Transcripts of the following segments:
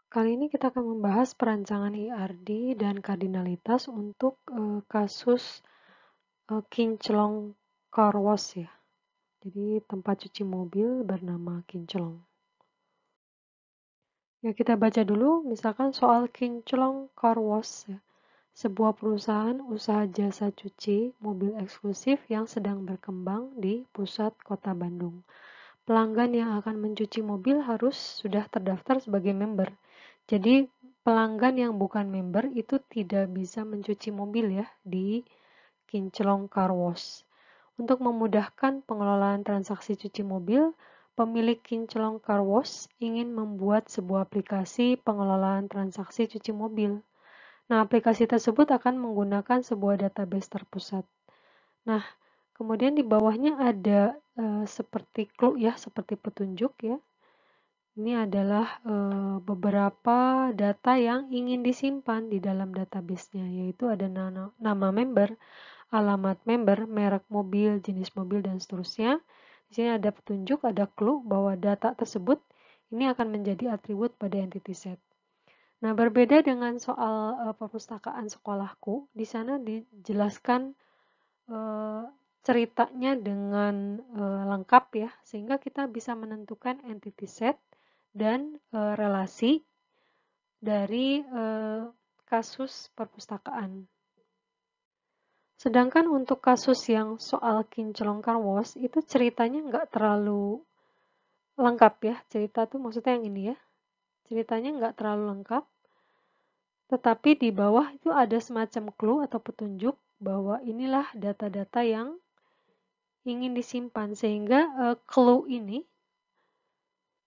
Kali ini kita akan membahas perancangan IRD dan kardinalitas untuk kasus kinclong car wash ya. Jadi tempat cuci mobil bernama kinclong. Ya kita baca dulu misalkan soal kinclong car wash ya. Sebuah perusahaan usaha jasa cuci mobil eksklusif yang sedang berkembang di pusat kota Bandung. Pelanggan yang akan mencuci mobil harus sudah terdaftar sebagai member. Jadi pelanggan yang bukan member itu tidak bisa mencuci mobil ya di Kinclong Car Wash. Untuk memudahkan pengelolaan transaksi cuci mobil, pemilik Kinclong Car Wash ingin membuat sebuah aplikasi pengelolaan transaksi cuci mobil. Nah, aplikasi tersebut akan menggunakan sebuah database terpusat. Nah, kemudian di bawahnya ada seperti clue ya, seperti petunjuk ya. Ini adalah beberapa data yang ingin disimpan di dalam database-nya, yaitu ada nama member, alamat member, merek mobil, jenis mobil, dan seterusnya. Di sini ada petunjuk, ada clue bahwa data tersebut ini akan menjadi atribut pada entity set. Nah, berbeda dengan soal perpustakaan sekolahku, di sana dijelaskan ceritanya dengan lengkap ya, sehingga kita bisa menentukan entity set dan relasi dari kasus perpustakaan. Sedangkan untuk kasus yang soal kinclong car wash itu ceritanya nggak terlalu lengkap ya. Cerita tuh maksudnya yang ini ya. Ceritanya nggak terlalu lengkap. Tetapi di bawah itu ada semacam clue atau petunjuk bahwa inilah data-data yang ingin disimpan. Sehingga clue ini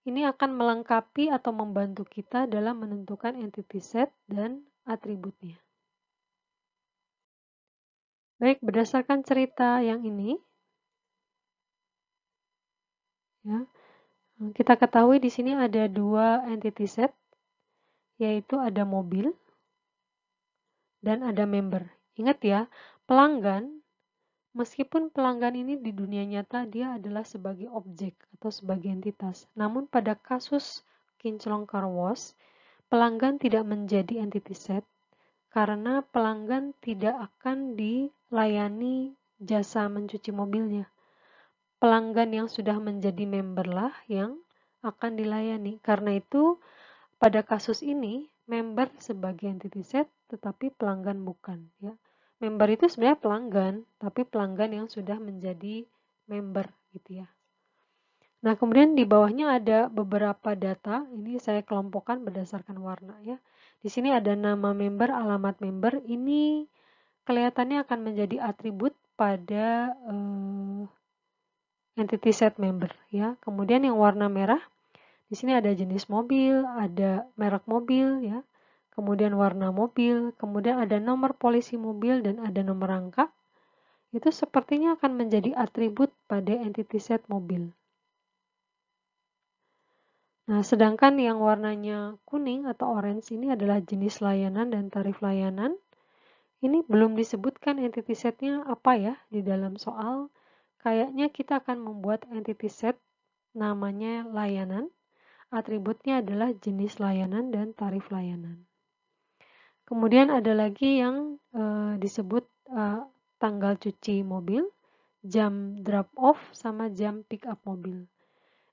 akan melengkapi atau membantu kita dalam menentukan entity set dan atributnya. Baik, berdasarkan cerita yang ini, ya, kita ketahui di sini ada dua entity set, yaitu ada mobil dan ada member. Ingat ya, pelanggan, meskipun pelanggan ini di dunia nyata dia adalah sebagai objek atau sebagai entitas. Namun pada kasus kinclong car wash, pelanggan tidak menjadi entity set karena pelanggan tidak akan dilayani jasa mencuci mobilnya. Pelanggan yang sudah menjadi member lah yang akan dilayani. Karena itu, pada kasus ini, member sebagai entity set, tetapi pelanggan bukan. Ya. Member itu sebenarnya pelanggan, tapi pelanggan yang sudah menjadi member gitu ya. Nah, kemudian di bawahnya ada beberapa data, ini saya kelompokkan berdasarkan warna ya. Di sini ada nama member, alamat member, ini kelihatannya akan menjadi atribut pada entity set member ya. Kemudian yang warna merah, di sini ada jenis mobil, ada merek mobil ya. Kemudian warna mobil, kemudian ada nomor polisi mobil dan ada nomor rangka. Itu sepertinya akan menjadi atribut pada entity set mobil. Nah, sedangkan yang warnanya kuning atau orange ini adalah jenis layanan dan tarif layanan. Ini belum disebutkan entity setnya apa ya di dalam soal. Kayaknya kita akan membuat entity set namanya layanan. Atributnya adalah jenis layanan dan tarif layanan. Kemudian ada lagi yang disebut tanggal cuci mobil, jam drop off, sama jam pick up mobil.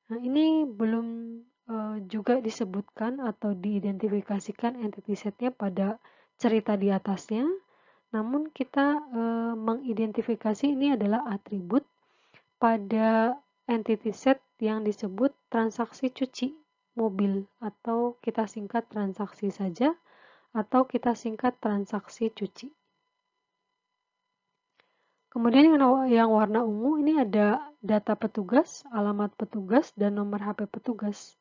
Nah, ini belum juga disebutkan atau diidentifikasikan entity setnya pada cerita di atasnya. Namun kita mengidentifikasi ini adalah atribut pada entity set yang disebut transaksi cuci mobil atau kita singkat transaksi saja atau kita singkat transaksi cuci. Kemudian yang warna ungu ini ada data petugas, alamat petugas, dan nomor HP petugas.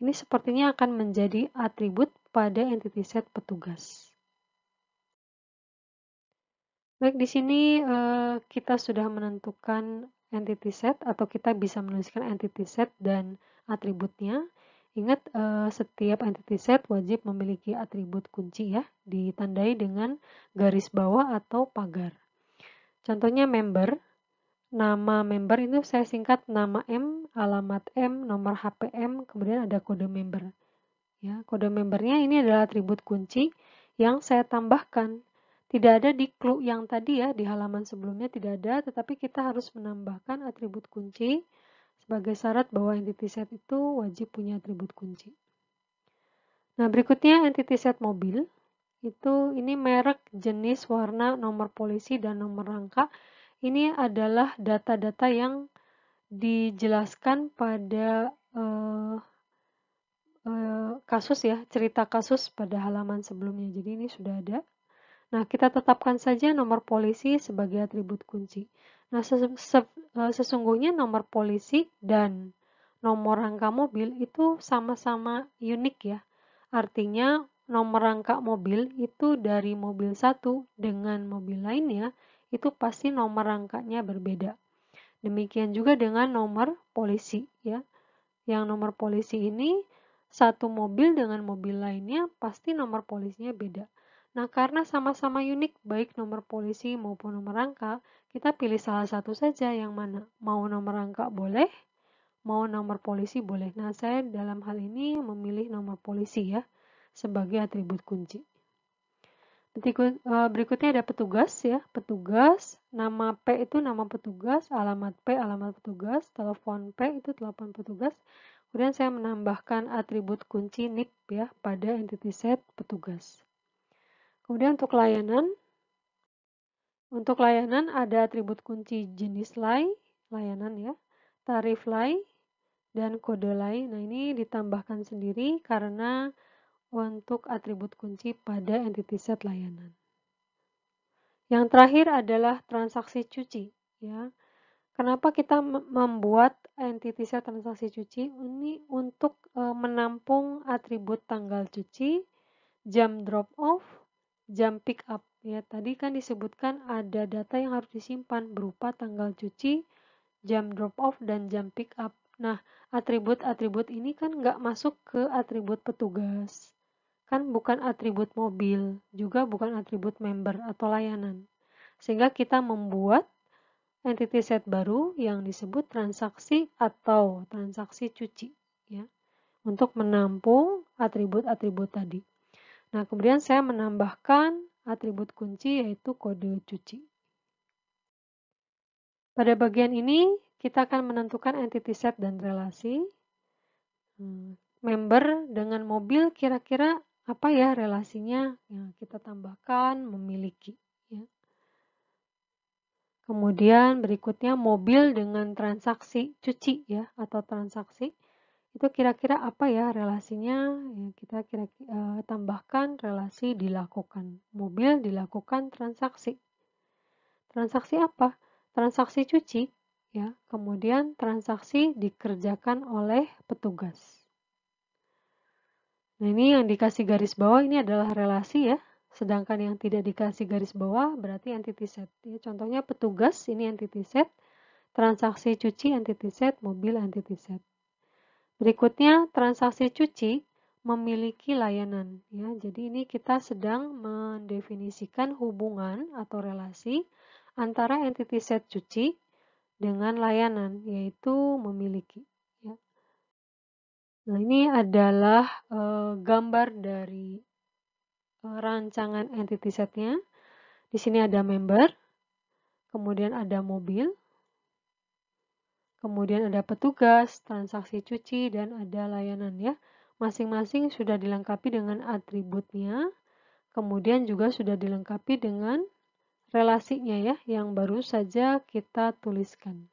Ini sepertinya akan menjadi atribut pada entity set petugas. Baik, di sini kita sudah menentukan entity set atau kita bisa menuliskan entity set dan atributnya. Ingat, setiap entity set wajib memiliki atribut kunci ya, ditandai dengan garis bawah atau pagar. Contohnya member, nama member itu saya singkat nama M, alamat M, nomor HP M, kemudian ada kode member. Ya, kode membernya ini adalah atribut kunci yang saya tambahkan. Tidak ada di clue yang tadi ya, di halaman sebelumnya tidak ada, tetapi kita harus menambahkan atribut kunci sebagai syarat bahwa entity set itu wajib punya atribut kunci. Nah, berikutnya entity set mobil. Ini merek, jenis, warna, nomor polisi, dan nomor rangka. Ini adalah data-data yang dijelaskan pada kasus ya, cerita kasus pada halaman sebelumnya. Jadi ini sudah ada. Nah, kita tetapkan saja nomor polisi sebagai atribut kunci. Nah, sesungguhnya nomor polisi dan nomor rangka mobil itu sama-sama unik ya. Artinya nomor rangka mobil itu dari mobil satu dengan mobil lainnya itu pasti nomor rangkanya berbeda. Demikian juga dengan nomor polisi ya. Yang nomor polisi ini satu mobil dengan mobil lainnya pasti nomor polisinya beda. Nah, karena sama-sama unik baik nomor polisi maupun nomor rangka, kita pilih salah satu saja yang mana. Mau nomor rangka boleh, mau nomor polisi boleh. Nah, saya dalam hal ini memilih nomor polisi ya sebagai atribut kunci. Berikutnya ada petugas ya. Petugas, nama P itu nama petugas, alamat P alamat petugas, telepon P itu telepon petugas. Kemudian saya menambahkan atribut kunci NIP ya pada entity set petugas. Kemudian untuk layanan ada atribut kunci jenis layanan ya, tarif dan kode Nah, ini ditambahkan sendiri karena untuk atribut kunci pada entity set layanan. Yang terakhir adalah transaksi cuci ya. Kenapa kita membuat entity set transaksi cuci? Ini untuk menampung atribut tanggal cuci, jam drop off, jam pick up. Ya, tadi kan disebutkan ada data yang harus disimpan berupa tanggal cuci, jam drop off, dan jam pick up. Nah, atribut-atribut ini kan nggak masuk ke atribut petugas. Kan bukan atribut mobil, juga bukan atribut member atau layanan. Sehingga kita membuat entity set baru yang disebut transaksi atau transaksi cuci ya, untuk menampung atribut-atribut tadi. Nah, kemudian saya menambahkan atribut kunci yaitu kode cuci. Pada bagian ini kita akan menentukan entity set dan relasi. Member dengan mobil kira-kira apa ya relasinya? Ya, kita tambahkan memiliki ya. Kemudian berikutnya mobil dengan transaksi cuci ya atau transaksi. Itu kira-kira apa ya relasinya? Ya, kita tambahkan relasi dilakukan. Mobil dilakukan transaksi. Transaksi apa? Transaksi cuci ya. Kemudian transaksi dikerjakan oleh petugas. Nah, ini yang dikasih garis bawah ini adalah relasi ya. Sedangkan yang tidak dikasih garis bawah berarti entity set. Ya, contohnya petugas ini entity set, transaksi cuci entity set, mobil entity set. Berikutnya transaksi cuci memiliki layanan ya. Jadi ini kita sedang mendefinisikan hubungan atau relasi antara entity set cuci dengan layanan yaitu memiliki ya. Nah, ini adalah gambar dari rancangan entity setnya. Di sini ada member, kemudian ada mobil, kemudian ada petugas, transaksi cuci, dan ada layanan ya. Masing-masing sudah dilengkapi dengan atributnya, kemudian juga sudah dilengkapi dengan relasinya ya, yang baru saja kita tuliskan.